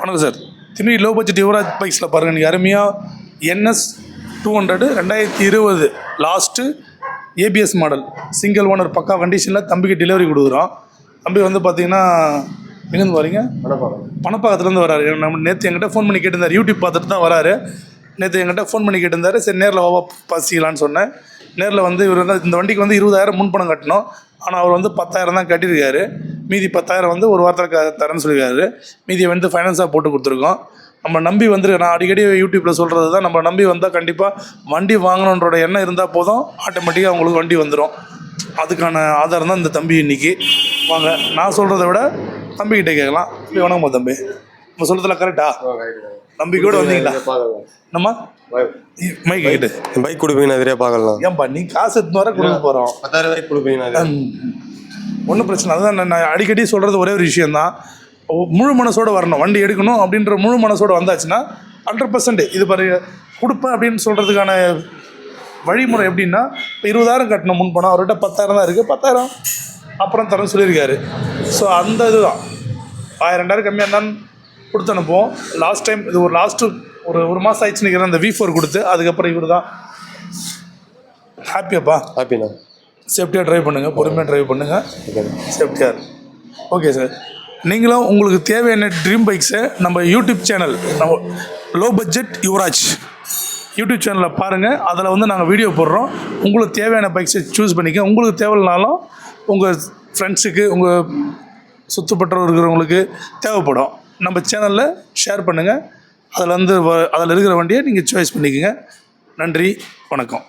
வணக்கம் sir. Tirunelveli low budget Yuvraj பைக்ஸில் பாருங்கள், நீங்கள் அருமையாக NS 200 2020 last ABS model single owner பக்கா கண்டிஷனில் தம்பிக்கு டெலிவரி கொடுக்குறோம். தம்பி வந்து பார்த்தீங்கன்னா எங்கேருந்து வரீங்க? பணப்பாக்கத்துலேருந்து வராரு. நம்ம நேற்று என்கிட்ட ஃபோன் பண்ணி கேட்டிருந்தார், யூடியூப் பார்த்துட்டு தான் வராரு. நேற்று என்கிட்ட ஃபோன் பண்ணி கேட்டிருந்தார். சரி நேரில் பசிக்கலான்னு சொன்னேன். நேரில் வந்து இவர் வந்து இந்த வண்டிக்கு வந்து 20,000 முன்பணம் கட்டணும். ஆனால் அவர் வந்து 10,000 தான் கட்டியிருக்காரு. மீதி 10,000 வந்து ஒரு வாரத்தில் தரேன்னு சொல்லியிருக்காரு. மீதியை வந்து ஃபைனான்ஸாக போட்டு கொடுத்துருக்கோம். நம்ம நம்பி வந்துருக்கு. நான் அடிக்கடி யூடியூப்பில் சொல்கிறது தான், நம்ம நம்பி வந்தால் கண்டிப்பாக வண்டி வாங்கணுன்றோட எண்ணம் இருந்தால் போதும், ஆட்டோமேட்டிக்காக அவங்களுக்கு வண்டி வந்துடும். அதுக்கான ஆதாரம் தான் இந்த தம்பி. இன்றைக்கி வாங்க, நான் சொல்கிறத விட தம்பிக்கிட்டே கேட்கலாம். வணக்கம்மா தம்பி, நம்ம சொல்கிறதுல கரெக்டா? நம்பிக்கையோடு வந்தீங்களா? நம்ம மைக் கிட்ட பைக் கொடுப்பீங்கன்னா நிறைய பார்க்கலாம். ஏன்பா நீ காசு எடுத்து வர கொடுக்க போகிறோம். 10,000 பைக் கொடுப்பீங்கன்னா ஒன்றும் பிரச்சனை. அதுதான் நான் அடிக்கடி சொல்கிறது ஒரே ஒரு விஷயந்தான். முழு மனசோடு வரணும். வண்டி எடுக்கணும் அப்படின்ற முழு மனசோடு வந்தாச்சுன்னா 100% இது பாரு கொடுப்பேன் அப்படின்னு சொல்கிறதுக்கான வழிமுறை எப்படின்னா, இப்போ 20,000 கட்டணும் முன்பணம், அவர்கிட்ட 10,000 தான் இருக்குது. 10,000 அப்புறம் தரேன்னு சொல்லியிருக்காரு. ஸோ அந்த இதுதான் 1,000-2,000 கம்மியாக இருந்தாலும் கொடுத்து அனுப்புவோம். லாஸ்ட் டைம் இது லாஸ்ட்டு ஒரு மாதம் ஆயிடுச்சு நிற்கிறேன் அந்த V4 கொடுத்து. அதுக்கப்புறம் இவர் தான். ஹாப்பியாப்பா? ஹாப்பிண்ணா. சேஃப்டியாக ட்ரைவ் பண்ணுங்கள், பொறுமையாக ட்ரைவ் பண்ணுங்கள், சேஃப்டியாக. Okay sir. நீங்களும் உங்களுக்கு தேவையான ட்ரீம் பைக்ஸை நம்ம யூடியூப் சேனல், நம்ம லோ பட்ஜெட் யுவராஜ் யூடியூப் சேனலில் பாருங்கள். அதில் வந்து நாங்கள் வீடியோ போடுறோம். உங்களுக்கு தேவையான பைக்ஸை சூஸ் பண்ணிக்க. உங்களுக்கு தேவையில்லைனாலும் உங்கள் ஃப்ரெண்ட்ஸுக்கு, உங்கள் சுற்றுப்பட்டவர் இருக்கிறவங்களுக்கு தேவைப்படும். நம்ம சேனலில் ஷேர் பண்ணுங்கள். அதில் இருக்கிற வண்டியை நீங்கள் சாய்ஸ் பண்ணிக்கோங்க. நன்றி, வணக்கம்.